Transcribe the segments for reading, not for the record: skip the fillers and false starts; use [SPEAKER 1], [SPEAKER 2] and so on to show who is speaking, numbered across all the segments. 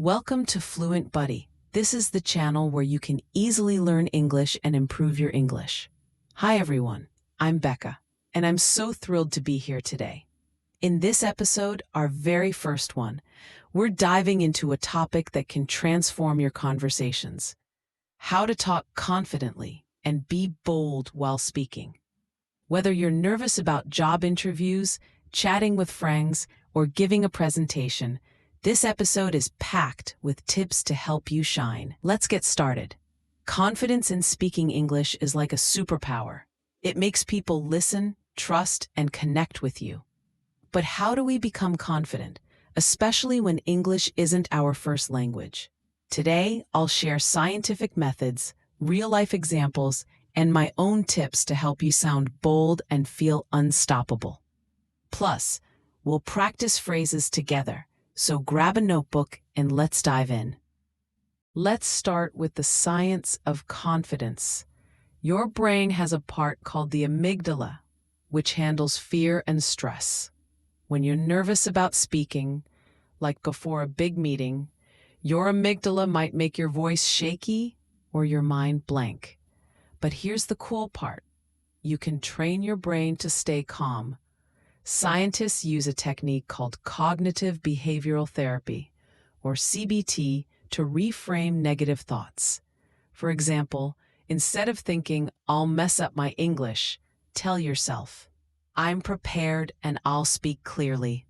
[SPEAKER 1] Welcome to Fluent Buddy. This is the channel where you can easily learn English and improve your English. Hi everyone, I'm Becca, and I'm so thrilled to be here today. In this episode, our very first one, we're diving into a topic that can transform your conversations. How to talk confidently and be bold while speaking. Whether you're nervous about job interviews, chatting with friends, or giving a presentation, this episode is packed with tips to help you shine. Let's get started. Confidence in speaking English is like a superpower. It makes people listen, trust, and connect with you. But how do we become confident, especially when English isn't our first language? Today, I'll share scientific methods, real-life examples, and my own tips to help you sound bold and feel unstoppable. Plus, we'll practice phrases together. So grab a notebook and let's dive in. Let's start with the science of confidence. Your brain has a part called the amygdala, which handles fear and stress. When you're nervous about speaking, like before a big meeting, your amygdala might make your voice shaky or your mind blank. But here's the cool part. You can train your brain to stay calm. Scientists use a technique called cognitive behavioral therapy, or CBT, to reframe negative thoughts. For example, instead of thinking, "I'll mess up my English," tell yourself, "I'm prepared and I'll speak clearly."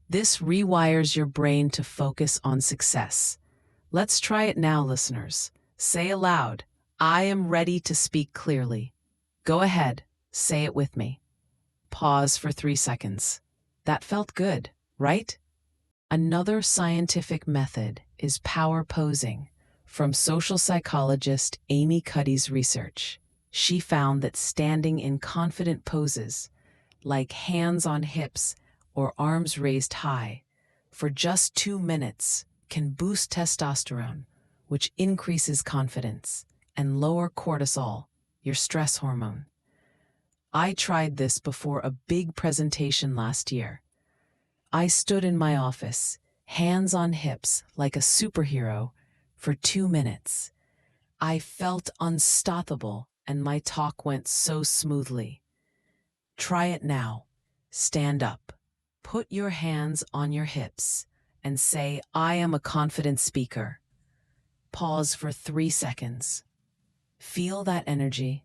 [SPEAKER 1] This rewires your brain to focus on success. Let's try it now, listeners. Say aloud, "I am ready to speak clearly." Go ahead, say it with me. Pause for 3 seconds. That felt good, right? Another scientific method is power posing, from social psychologist Amy Cuddy's research. She found that standing in confident poses, like hands on hips or arms raised high, for just 2 minutes can boost testosterone, which increases confidence, and lower cortisol, your stress hormone. I tried this before a big presentation last year. I stood in my office, hands on hips like a superhero, for 2 minutes. I felt unstoppable and my talk went so smoothly. Try it now. Stand up. Put your hands on your hips and say, "I am a confident speaker." Pause for 3 seconds. Feel that energy.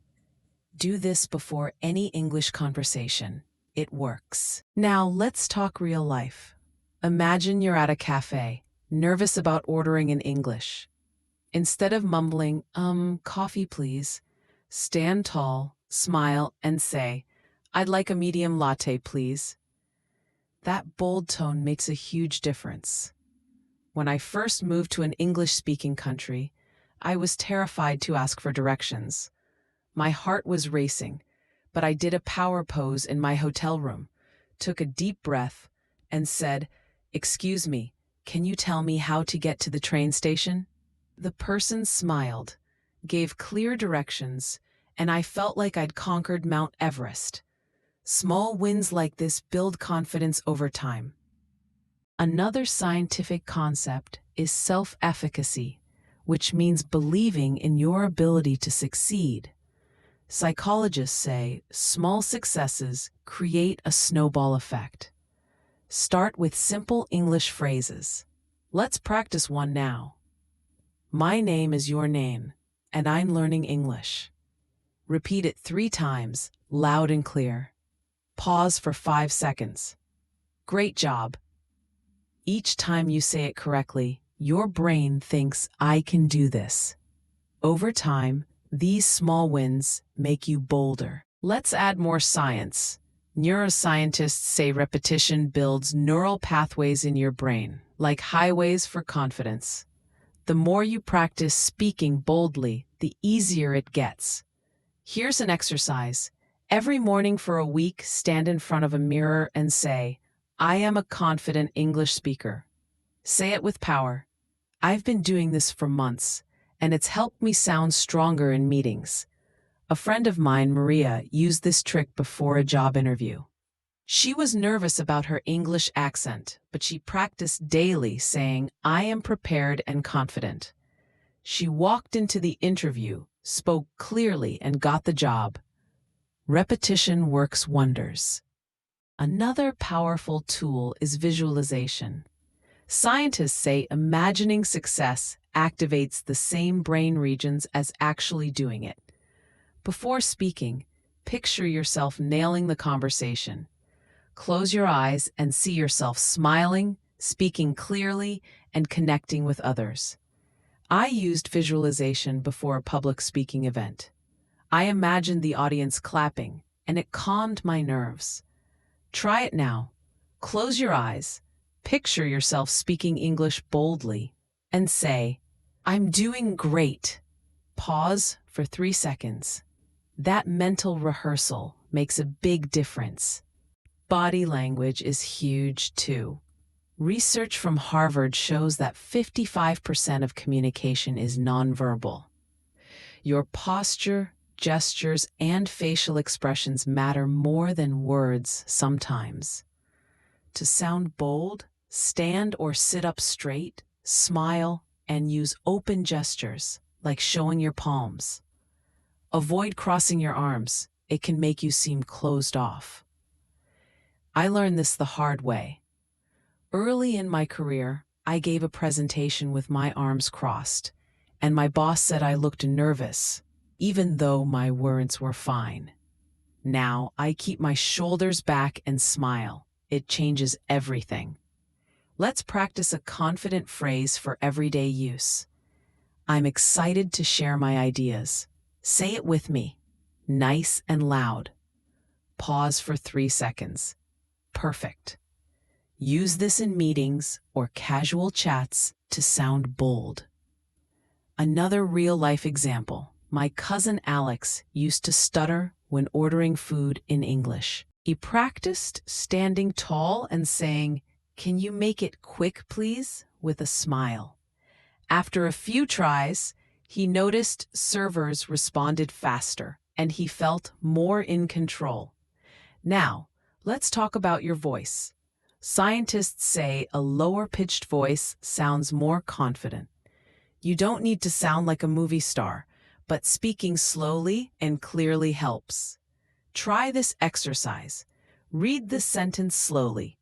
[SPEAKER 1] Do this before any English conversation. It works. Now let's talk real life. Imagine you're at a cafe, nervous about ordering in English. Instead of mumbling, coffee please, stand tall, smile, and say, "I'd like a medium latte, please." That bold tone makes a huge difference. When I first moved to an English-speaking country, I was terrified to ask for directions. My heart was racing, but I did a power pose in my hotel room, took a deep breath, and said, "Excuse me, can you tell me how to get to the train station?" The person smiled, gave clear directions, and I felt like I'd conquered Mount Everest. Small wins like this build confidence over time. Another scientific concept is self-efficacy, which means believing in your ability to succeed. Psychologists say small successes create a snowball effect. Start with simple English phrases. Let's practice one now. My name is your name, and I'm learning English. Repeat it 3 times, loud and clear. Pause for 5 seconds. Great job. Each time you say it correctly, your brain thinks, "I can do this." Over time, these small wins make you bolder. Let's add more science. Neuroscientists say repetition builds neural pathways in your brain, like highways for confidence. The more you practice speaking boldly, the easier it gets. Here's an exercise. Every morning for a week, stand in front of a mirror and say, "I am a confident English speaker." Say it with power. I've been doing this for months, and it's helped me sound stronger in meetings. A friend of mine, Maria, used this trick before a job interview. She was nervous about her English accent, but she practiced daily, saying, "I am prepared and confident." She walked into the interview, spoke clearly, and got the job. Repetition works wonders. Another powerful tool is visualization. Scientists say imagining success activates the same brain regions as actually doing it. Before speaking, picture yourself nailing the conversation. Close your eyes and see yourself smiling, speaking clearly, and connecting with others. I used visualization before a public speaking event. I imagined the audience clapping, and it calmed my nerves. Try it now. Close your eyes, picture yourself speaking English boldly, and say, "I'm doing great." Pause for 3 seconds. That mental rehearsal makes a big difference. Body language is huge too. Research from Harvard shows that 55% of communication is nonverbal. Your posture, gestures, and facial expressions matter more than words sometimes. To sound bold, stand or sit up straight, smile, and use open gestures, like showing your palms. Avoid crossing your arms. It can make you seem closed off. I learned this the hard way. Early in my career, I gave a presentation with my arms crossed, and my boss said I looked nervous, even though my words were fine. Now I keep my shoulders back and smile. It changes everything. Let's practice a confident phrase for everyday use. I'm excited to share my ideas. Say it with me, nice and loud. Pause for 3 seconds. Perfect. Use this in meetings or casual chats to sound bold. Another real-life example. My cousin Alex used to stutter when ordering food in English. He practiced standing tall and saying, "Can you make it quick, please?" with a smile. After a few tries, he noticed servers responded faster, and he felt more in control. Now, let's talk about your voice. Scientists say a lower-pitched voice sounds more confident. You don't need to sound like a movie star, but speaking slowly and clearly helps. Try this exercise. Read this sentence slowly.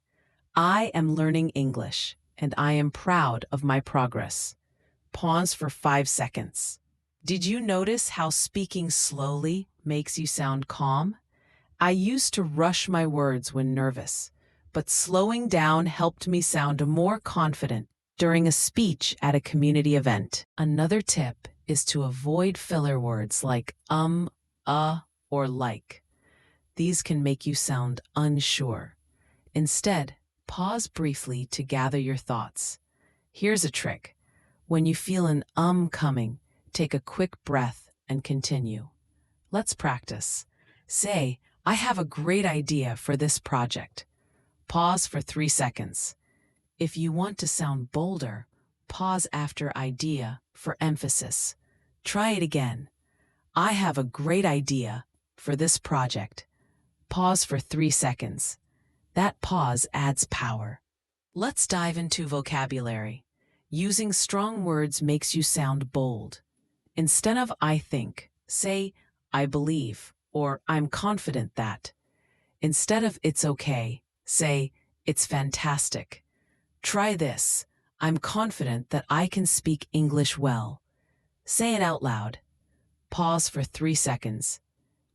[SPEAKER 1] I am learning English, and I am proud of my progress. Pause for 5 seconds. Did you notice how speaking slowly makes you sound calm? I used to rush my words when nervous, but slowing down helped me sound more confident during a speech at a community event. Another tip is to avoid filler words like or like. These can make you sound unsure. Instead, pause briefly to gather your thoughts. Here's a trick. When you feel an coming, take a quick breath and continue. Let's practice. Say, "I have a great idea for this project." Pause for 3 seconds. If you want to sound bolder, pause after idea for emphasis. Try it again. I have a great idea for this project. Pause for 3 seconds. That pause adds power. Let's dive into vocabulary. Using strong words makes you sound bold. Instead of "I think," say "I believe" or "I'm confident that." Instead of "It's okay," say "It's fantastic." Try this. I'm confident that I can speak English well. Say it out loud. Pause for 3 seconds.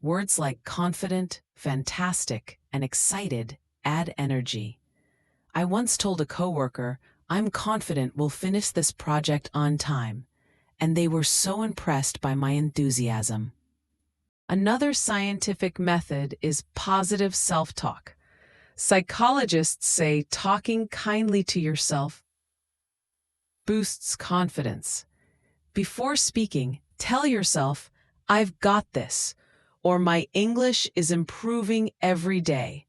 [SPEAKER 1] Words like confident, fantastic, and excited add energy. I once told a coworker, "I'm confident we'll finish this project on time," and they were so impressed by my enthusiasm. Another scientific method is positive self-talk. Psychologists say talking kindly to yourself boosts confidence. Before speaking, tell yourself, "I've got this," or "My English is improving every day."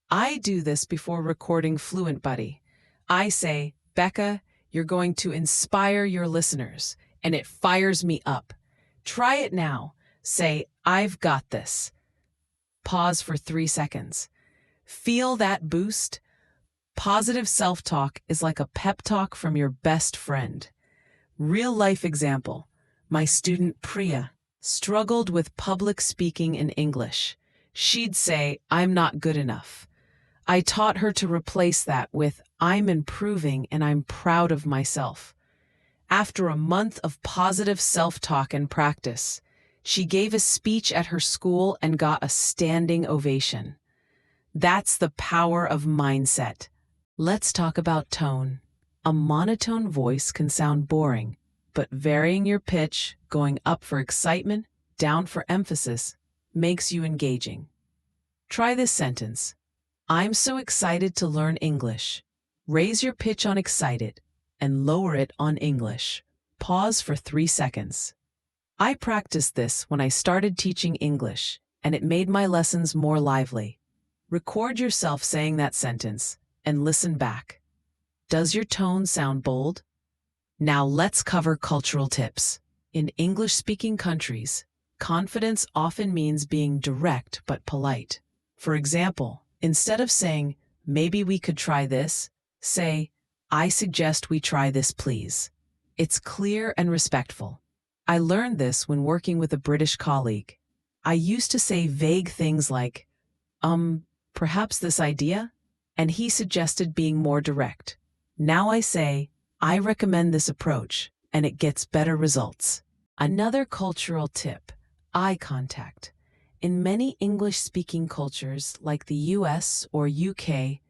[SPEAKER 1] I do this before recording Fluently. I say, "Becca, you're going to inspire your listeners," and it fires me up. Try it now. Say, "I've got this." Pause for 3 seconds. Feel that boost? Positive self-talk is like a pep talk from your best friend. Real life example. My student Priya struggled with public speaking in English. She'd say, "I'm not good enough." I taught her to replace that with, "I'm improving and I'm proud of myself." After a month of positive self-talk and practice, she gave a speech at her school and got a standing ovation. That's the power of mindset. Let's talk about tone. A monotone voice can sound boring, but varying your pitch, going up for excitement, down for emphasis, makes you engaging. Try this sentence. I'm so excited to learn English. Raise your pitch on excited and lower it on English. Pause for 3 seconds. I practiced this when I started teaching English, and it made my lessons more lively. Record yourself saying that sentence and listen back. Does your tone sound bold? Now let's cover cultural tips. In English-speaking countries, confidence often means being direct but polite. For example, instead of saying, "Maybe we could try this," say, "I suggest we try this, please." It's clear and respectful. I learned this when working with a British colleague. I used to say vague things like, perhaps this idea? And he suggested being more direct. Now I say, "I recommend this approach," and it gets better results. Another cultural tip, eye contact. In many English-speaking cultures like the US or UK,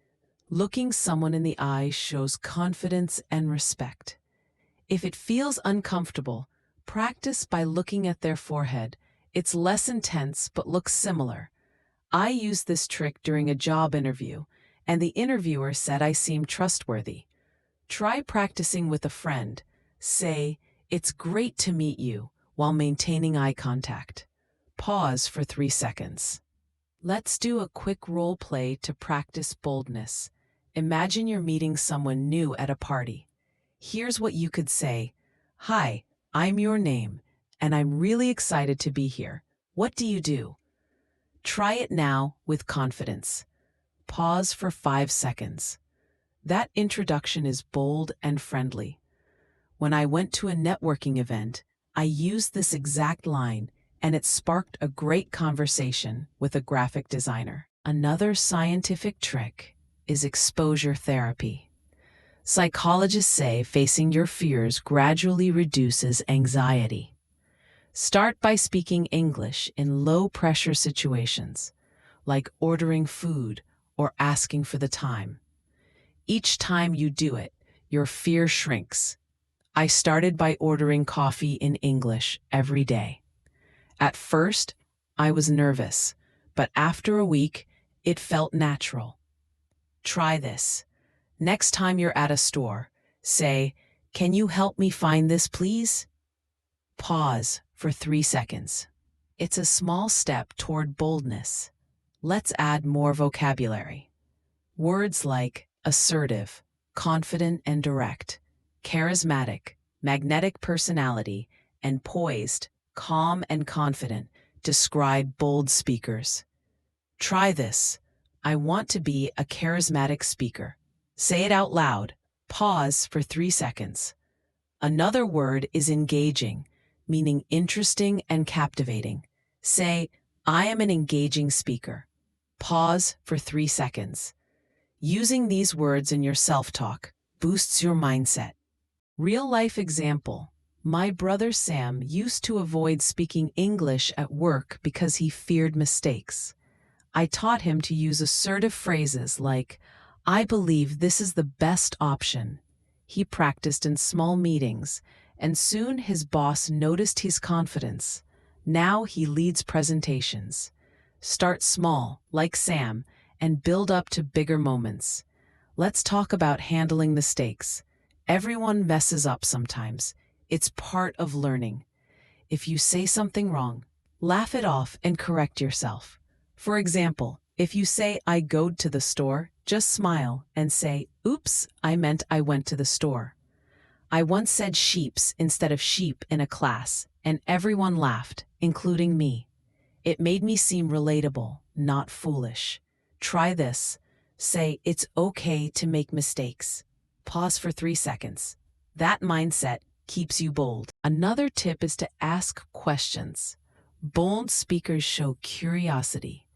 [SPEAKER 1] looking someone in the eye shows confidence and respect. If it feels uncomfortable, practice by looking at their forehead. It's less intense but looks similar. I used this trick during a job interview, and the interviewer said I seemed trustworthy. Try practicing with a friend. Say, "It's great to meet you," while maintaining eye contact. Pause for 3 seconds. Let's do a quick role play to practice boldness. Imagine you're meeting someone new at a party. Here's what you could say. "Hi, I'm your name, and I'm really excited to be here. What do you do?" Try it now with confidence. Pause for 5 seconds. That introduction is bold and friendly. When I went to a networking event, I used this exact line, and it sparked a great conversation with a graphic designer. Another scientific trick is exposure therapy. Psychologists say facing your fears gradually reduces anxiety. Start by speaking English in low-pressure situations, like ordering food or asking for the time. Each time you do it, your fear shrinks. I started by ordering coffee in English every day. At first, I was nervous, but after a week, it felt natural. Try this. Next time you're at a store, say, "Can you help me find this, please?" Pause for 3 seconds. It's a small step toward boldness. Let's add more vocabulary. Words like assertive, confident and direct, charismatic, magnetic personality, and poised, calm and confident describe bold speakers. Try this. I want to be a charismatic speaker. Say it out loud. Pause for 3 seconds. Another word is engaging, meaning interesting and captivating. Say, "I am an engaging speaker." Pause for 3 seconds. Using these words in your self-talk boosts your mindset. Real-life example. My brother Sam used to avoid speaking English at work because he feared mistakes. I taught him to use assertive phrases like, "I believe this is the best option." He practiced in small meetings, and soon his boss noticed his confidence. Now he leads presentations. Start small, like Sam, and build up to bigger moments. Let's talk about handling mistakes. Everyone messes up sometimes. It's part of learning. If you say something wrong, laugh it off and correct yourself. For example, if you say, "I go to the store," just smile and say, "Oops, I meant I went to the store." I once said sheeps instead of sheep in a class, and everyone laughed, including me. It made me seem relatable, not foolish. Try this. Say, it's okay to make mistakes. Pause for 3 seconds. That mindset keeps you bold. Another tip is to ask questions. Bold speakers show curiosity.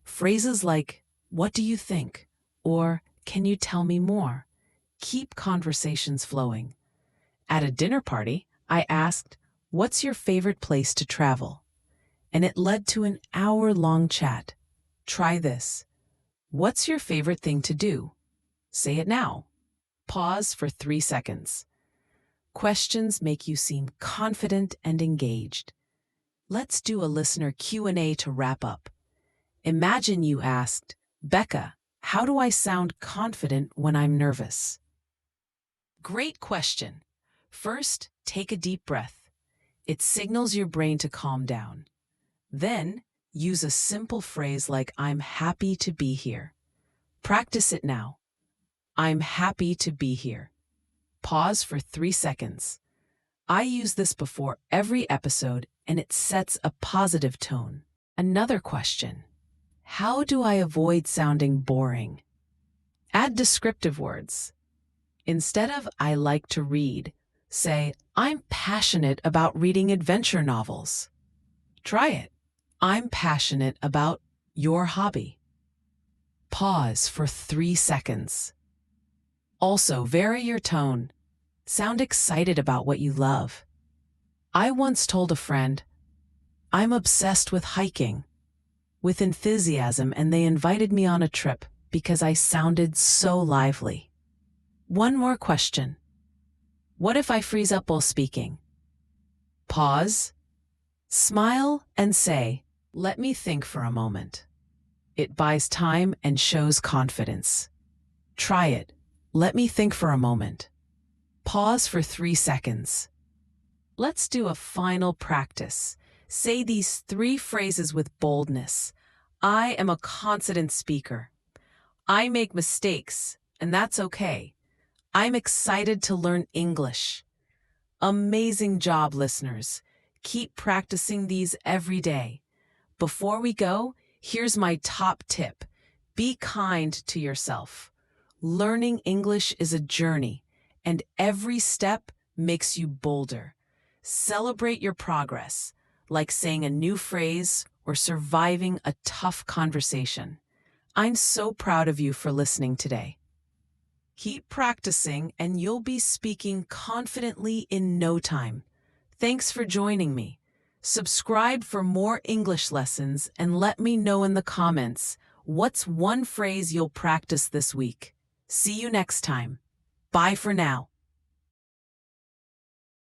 [SPEAKER 1] Phrases like, "What do you think?" or "Can you tell me more?" keep conversations flowing. At a dinner party, I asked, "What's your favorite place to travel?" And it led to an hour-long chat. Try this. What's your favorite thing to do? Say it now. Pause for 3 seconds. Questions make you seem confident and engaged. Let's do a listener Q&A to wrap up. Imagine you asked, "Becca, how do I sound confident when I'm nervous?" Great question. First, take a deep breath. It signals your brain to calm down. Then, use a simple phrase like, "I'm happy to be here." Practice it now. I'm happy to be here. Pause for 3 seconds. I use this before every episode, and it sets a positive tone. Another question. How do I avoid sounding boring? Add descriptive words. Instead of "I like to read," say, "I'm passionate about reading adventure novels." Try it. I'm passionate about your hobby. Pause for 3 seconds. Also, vary your tone. Sound excited about what you love. I once told a friend, "I'm obsessed with hiking," with enthusiasm, and they invited me on a trip because I sounded so lively. One more question. What if I freeze up while speaking? Pause, smile, and say, "Let me think for a moment." It buys time and shows confidence. Try it. Let me think for a moment. Pause for 3 seconds. Let's do a final practice. Say these 3 phrases with boldness. I am a confident speaker. I make mistakes, and that's okay. I'm excited to learn English. Amazing job, listeners. Keep practicing these every day. Before we go, here's my top tip. Be kind to yourself. Learning English is a journey, and every step makes you bolder. Celebrate your progress, like saying a new phrase or surviving a tough conversation. I'm so proud of you for listening today. Keep practicing, and you'll be speaking confidently in no time. Thanks for joining me. Subscribe for more English lessons and let me know in the comments what's one phrase you'll practice this week. See you next time. Bye for now.